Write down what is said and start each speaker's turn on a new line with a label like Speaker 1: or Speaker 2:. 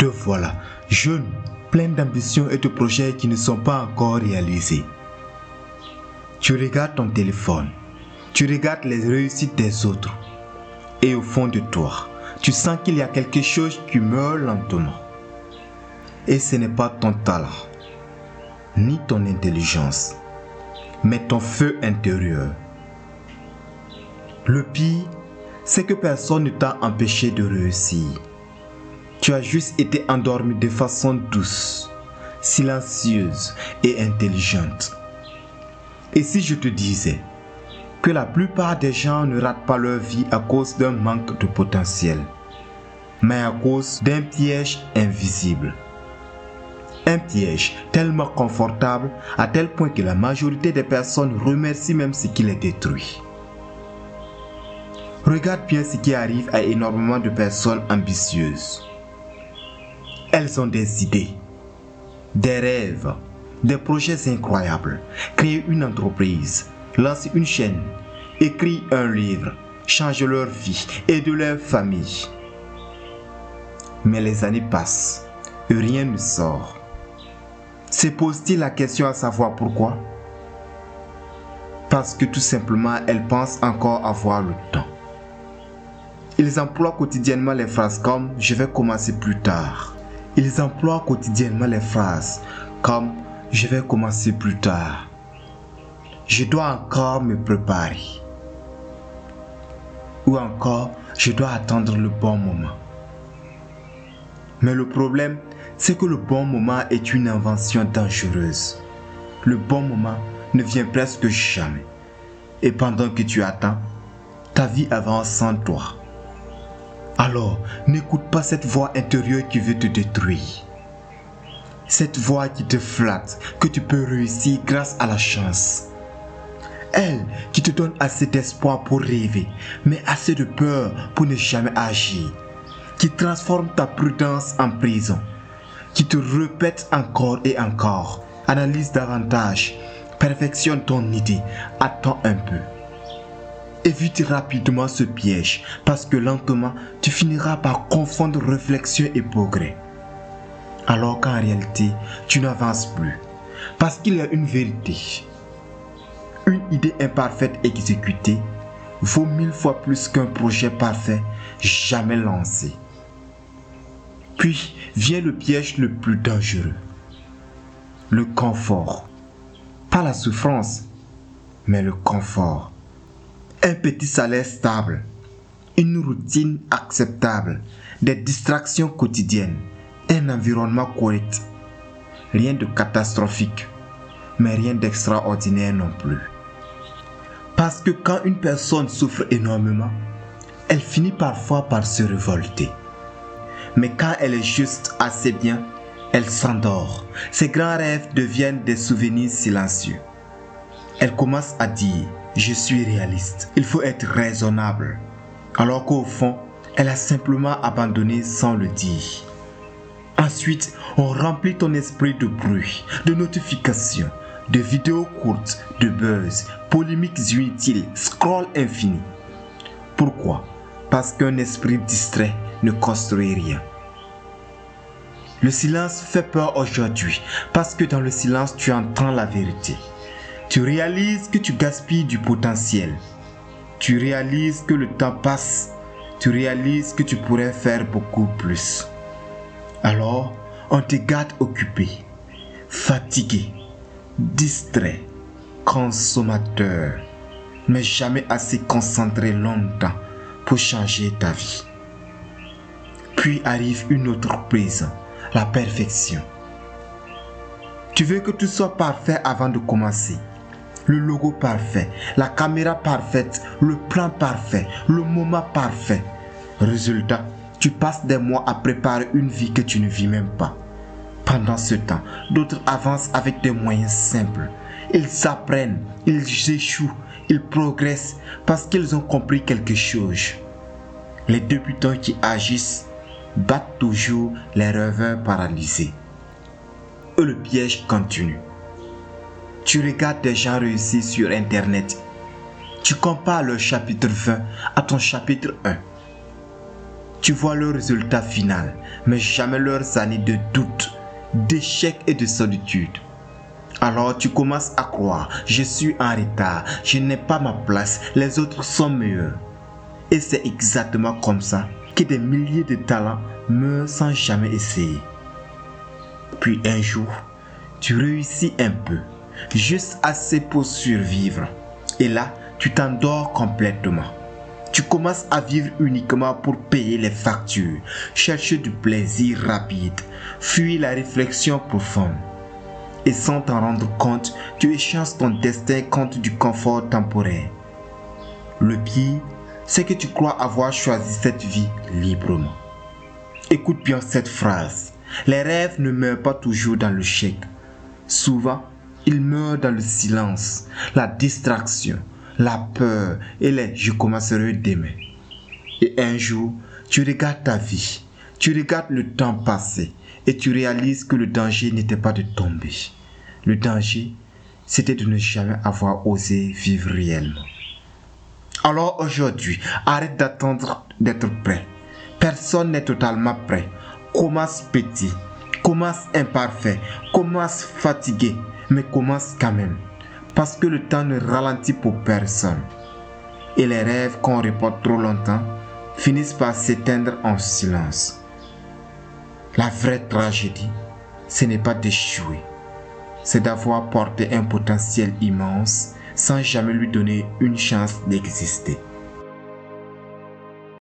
Speaker 1: Te voilà, jeune, plein d'ambitions et de projets qui ne sont pas encore réalisés. Tu regardes ton téléphone, tu regardes les réussites des autres. Et au fond de toi, tu sens qu'il y a quelque chose qui meurt lentement. Et ce n'est pas ton talent, ni ton intelligence, mais ton feu intérieur. Le pire, c'est que personne ne t'a empêché de réussir. Tu as juste été endormi de façon douce, silencieuse et intelligente. Et si je te disais que la plupart des gens ne ratent pas leur vie à cause d'un manque de potentiel, mais à cause d'un piège invisible. Un piège tellement confortable à tel point que la majorité des personnes remercient même ce qui les détruit. Regarde bien ce qui arrive à énormément de personnes ambitieuses. Elles ont des idées, des rêves, des projets incroyables, créer une entreprise, lancer une chaîne, écrire un livre, changer leur vie et de leur famille. Mais les années passent et rien ne sort. Se pose-t-il la question à savoir pourquoi? Parce que tout simplement elles pensent encore avoir le temps. Ils emploient quotidiennement les phrases comme « je vais commencer plus tard ». Ils emploient quotidiennement les phrases comme « je vais commencer plus tard ». Je dois encore me préparer. Ou encore, je dois attendre le bon moment. Mais le problème, c'est que le bon moment est une invention dangereuse. Le bon moment ne vient presque jamais. Et pendant que tu attends, ta vie avance sans toi. Alors, n'écoute pas cette voix intérieure qui veut te détruire. Cette voix qui te flatte que tu peux réussir grâce à la chance. Elle qui te donne assez d'espoir pour rêver, mais assez de peur pour ne jamais agir. Qui transforme ta prudence en prison. Qui te répète encore et encore. Analyse davantage. Perfectionne ton idée. Attends un peu. Évite rapidement ce piège parce que lentement, tu finiras par confondre réflexion et progrès. Alors qu'en réalité, tu n'avances plus. Parce qu'il y a une vérité. Une idée imparfaite exécutée vaut 1000 fois plus qu'un projet parfait jamais lancé. Puis vient le piège le plus dangereux. Le confort. Pas la souffrance, mais le confort. Un petit salaire stable, une routine acceptable, des distractions quotidiennes, un environnement correct. Rien de catastrophique, mais rien d'extraordinaire non plus. Parce que quand une personne souffre énormément, elle finit parfois par se révolter. Mais quand elle est juste assez bien, elle s'endort. Ses grands rêves deviennent des souvenirs silencieux. Elle commence à dire « je suis réaliste, il faut être raisonnable ». Alors qu'au fond, elle a simplement abandonné sans le dire. Ensuite, on remplit ton esprit de bruit, de notifications, de vidéos courtes, de buzz, polémiques inutiles, scroll infini. Pourquoi? Parce qu'un esprit distrait ne construit rien. Le silence fait peur aujourd'hui parce que dans le silence tu entends la vérité. Tu réalises que tu gaspilles du potentiel. Tu réalises que le temps passe. Tu réalises que tu pourrais faire beaucoup plus. Alors, on te garde occupé, fatigué, distrait, consommateur, mais jamais assez concentré longtemps pour changer ta vie. Puis arrive une autre prison, la perfection. Tu veux que tout soit parfait avant de commencer. Le logo parfait, la caméra parfaite, le plan parfait, le moment parfait. Résultat, tu passes des mois à préparer une vie que tu ne vis même pas. Pendant ce temps, d'autres avancent avec des moyens simples. Ils apprennent, ils échouent, ils progressent parce qu'ils ont compris quelque chose. Les débutants qui agissent battent toujours les rêveurs paralysés. Et le piège continue. Tu regardes des gens réussir sur Internet. Tu compares leur chapitre 20 à ton chapitre 1. Tu vois le résultat final, mais jamais leurs années de doute, d'échec et de solitude. Alors tu commences à croire, je suis en retard, je n'ai pas ma place, les autres sont meilleurs. Et c'est exactement comme ça que des milliers de talents meurent sans jamais essayer. Puis un jour, tu réussis un peu, juste assez pour survivre. Et là, tu t'endors complètement. Tu commences à vivre uniquement pour payer les factures, chercher du plaisir rapide, fuir la réflexion profonde. Et sans t'en rendre compte, tu échanges ton destin contre du confort temporaire. Le pire, c'est que tu crois avoir choisi cette vie librement. Écoute bien cette phrase. Les rêves ne meurent pas toujours dans le chèque. Souvent, ils meurent dans le silence, la distraction, la peur et les « je commencerai demain ». Et un jour, tu regardes ta vie, tu regardes le temps passé et tu réalises que le danger n'était pas de tomber. Le danger, c'était de ne jamais avoir osé vivre réellement. Alors aujourd'hui, arrête d'attendre d'être prêt. Personne n'est totalement prêt. Commence petit, commence imparfait, commence fatigué, mais commence quand même. Parce que le temps ne ralentit pour personne. Et les rêves qu'on reporte trop longtemps finissent par s'éteindre en silence. La vraie tragédie, ce n'est pas d'échouer. C'est d'avoir porté un potentiel immense sans jamais lui donner une chance d'exister.